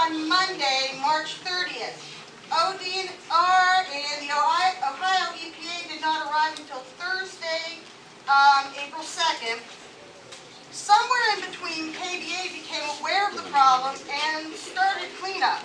on Monday, March 30th. ODNR and the Ohio EPA did not arrive until Thursday, April 2nd. Somewhere in between, KBA became aware of the problem and started cleanup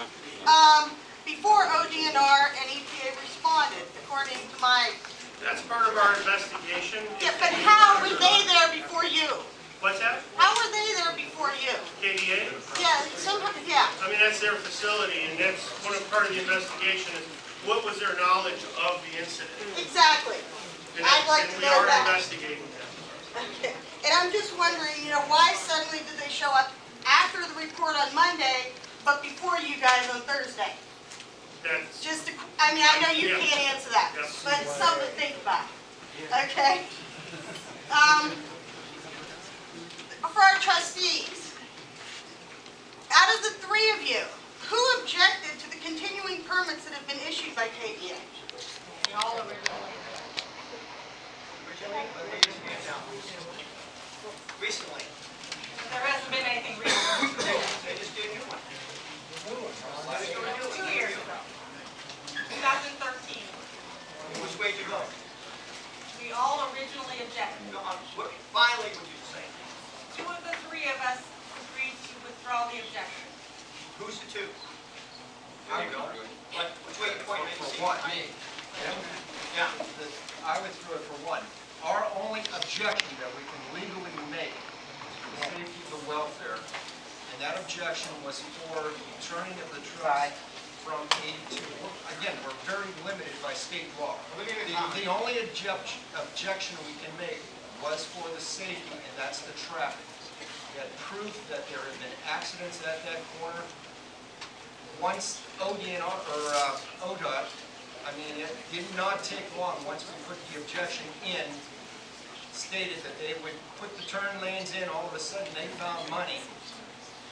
before ODNR and EPA responded, according to my... That's part of our investigation. Yeah, but how were they there before you? What's that? How were they there before you? KDA? Yeah, somehow, yeah. I mean, that's their facility, and that's part of the investigation is what was their knowledge of the incident. Exactly. I'd like to know that. And we are investigating that. Okay. And I'm just wondering, why suddenly did they show up after the report on Monday, but before you guys on Thursday? That's just, I know you can't answer that, but it's something to think about. Okay? For our trustees, out of the three of you, who objected to the continuing permits that have been issued by KBA? We all originally. Recently. There hasn't been anything recent. They just did a new one. 2 years ago. 2013. Which way did you go? We all originally objected. No, what violate would you say? 2 of the 3 of us agreed to withdraw the objection. Who's the 2? There you go. Which way you point? For what? Me. Yeah. I withdrew it for one. Our only objection that we can legally make is for the safety of the welfare, and that objection was for the turning of the truck from 82. Again, we're very limited by state law. The only objection we can make was for the safety, and that's the traffic. We had proof that there had been accidents at that corner. Once ODNR or ODOT, it did not take long once we put the objection in, stated that they would put the turn lanes in, all of a sudden they found money.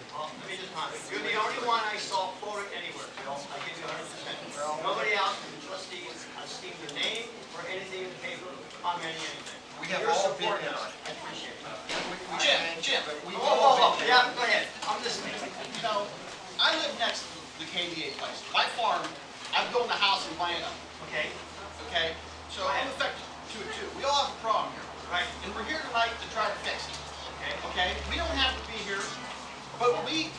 Well, let me just comment. You're the only one I saw quoted anywhere, Bill. I give you 100%. Nobody else from the trustees has seen your name or anything in the paper commenting anything. We have all been there. I appreciate it. Jim, We've all been there. Yeah, go ahead. I'm listening. I live next to the KDA place. My farm, I'm building a house in Vienna. Okay. Okay? So I'm affected to it too. We all have a problem here. Right. And we're here tonight to try to fix it. Okay. Okay? We don't have to be here, but we...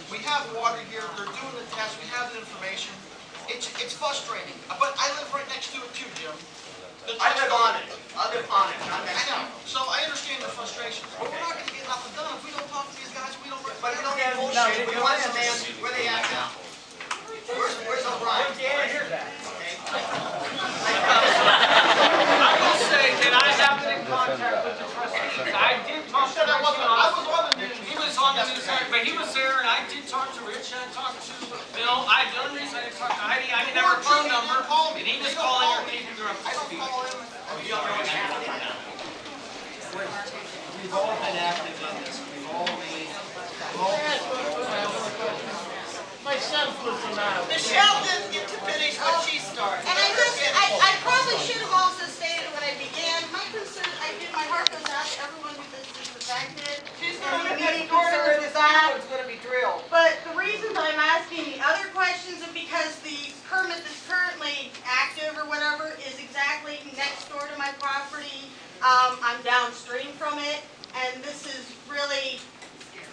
We have water here, they're doing the tests, we have the information. It's frustrating, but I live right next to it too, Jim. I live on it. I know, so I understand the frustration, but we're not going to get nothing done if we don't talk to these guys, we don't... But we don't need bullshit, we want to man where they at now. Where's O'Brien? Right here. Okay. I will say that I have been in contact with the trustees. I did talk to Rich. He was on the news, but he was there, and I did talk to Rich, and I talked to Bill. The only reason I didn't talk to Heidi, I didn't have her phone number, and he was calling her, keeping her up to speed. We've all been active in this. We've all made Michelle didn't get to finish what she started. And I probably should have also stated when I began, my concern, my heart goes out to everyone who this is affected. She's And going to the be immediate concern is that. It's going to be drilled. But the reason that I'm asking the other questions is because the permit that's currently active or whatever is exactly next door to my property. I'm downstream from it, and this is really,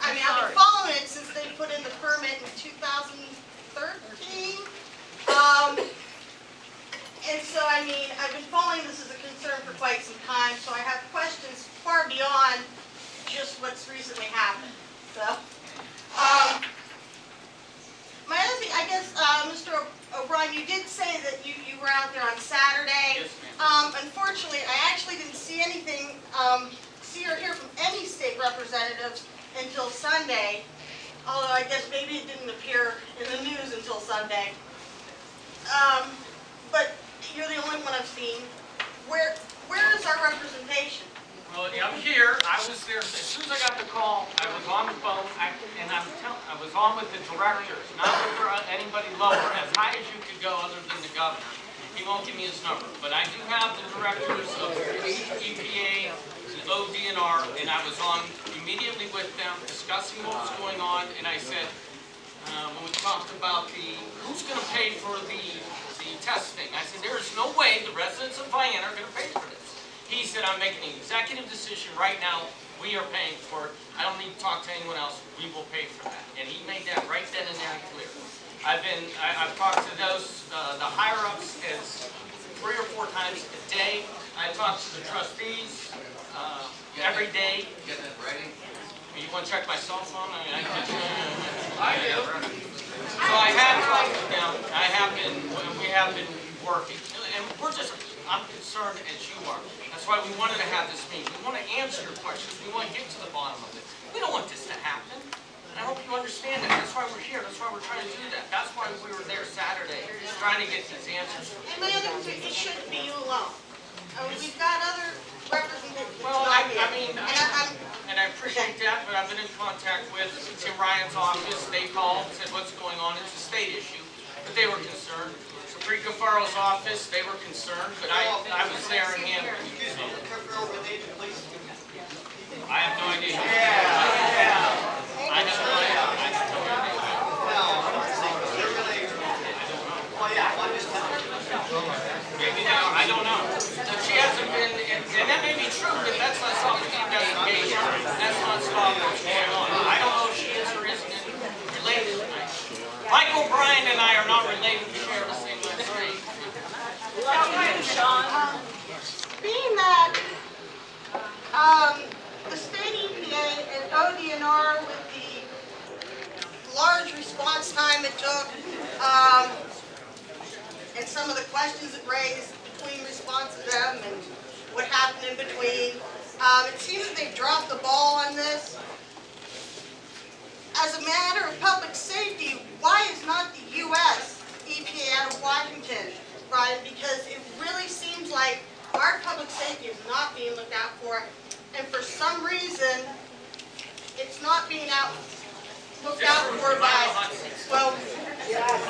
I've been following it since they put in the permit in 2013. And so, I've been following this as a concern for quite some time, so I have questions far beyond just what's recently happened. So, my other thing, I guess, Mr. O'Brien, you did say that you were out there on Saturday. Yes, ma'am. Unfortunately, I actually didn't see anything, see or hear from any state representatives until Sunday. Although I guess maybe it didn't appear in the news until Sunday. But you're the only one I've seen. Where is our representation? Well, I'm here, I was there, as soon as I got the call, I was on the phone, I was on with the directors, not with anybody lower, as high as you could go other than the governor. He won't give me his number, but I do have the directors of EPA and ODNR, and I was on immediately with them, discussing what was going on, and I said, when we talked about who's going to pay for the testing, I said, there is no way the residents of Vienna are going to pay for this. He said, I'm making an executive decision right now. We are paying for it. I don't need to talk to anyone else. We will pay for that. And he made that right then and there clear. I've talked to those, the higher-ups as 3 or 4 times a day. I talked to the trustees every day. Get that ready? You want to check my cell phone? I do. So I have talked to them. We have been working. And I'm concerned as you are. That's why we wanted to have this meeting. We want to answer your questions. We want to get to the bottom of it. We don't want this to happen. And I hope you understand that. That's why we're here. That's why we're trying to do that. That's why we were there Saturday, trying to get these answers. And my other thing, it shouldn't be you alone. We've got other representatives. Well, I appreciate that, but I've been in contact with Tim Ryan's office. They called, said what's going on. It's a state issue, but they were concerned. Patrick Gafaro's office, they were concerned, but I was there in hand. Excuse me, the Kirkville related, please. I have no idea. Yeah. I have no idea. Well, they're related. Well, yeah, I'm just telling you. Maybe now, I don't know. She hasn't been, and that may be true, but that's not stopping the investigation. That's not stopping what's going on. I don't know if she is or isn't related. Michael Bryan and I are not related. We share the same last name. Being that the state EPA and ODNR with the large response time it took, and some of the questions it raised between response to them and what happened in between, it seems that they've dropped the ball on this. As a matter of public safety, why is not the U.S. EPA out of Washington, Brian? Because it really seems like our public safety is not being looked out for, and for some reason, it's not being looked out for by, well,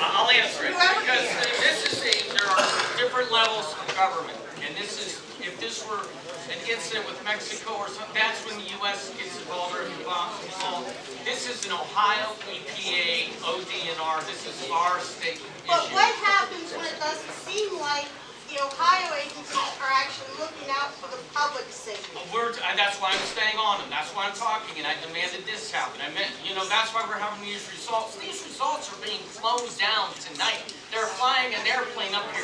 I'll answer it, because there are different levels of government, and if this were an incident with Mexico or something, that's when the U.S. gets involved or involved. This is an Ohio EPA, ODNR, this is our state issue. but what happens when it doesn't seem like the Ohio agencies are actually looking out for the public safety? That's why I'm staying on them. That's why I'm talking, and I demanded this happen. That's why we're having these results. These results are being flown down tonight. They're flying an airplane up here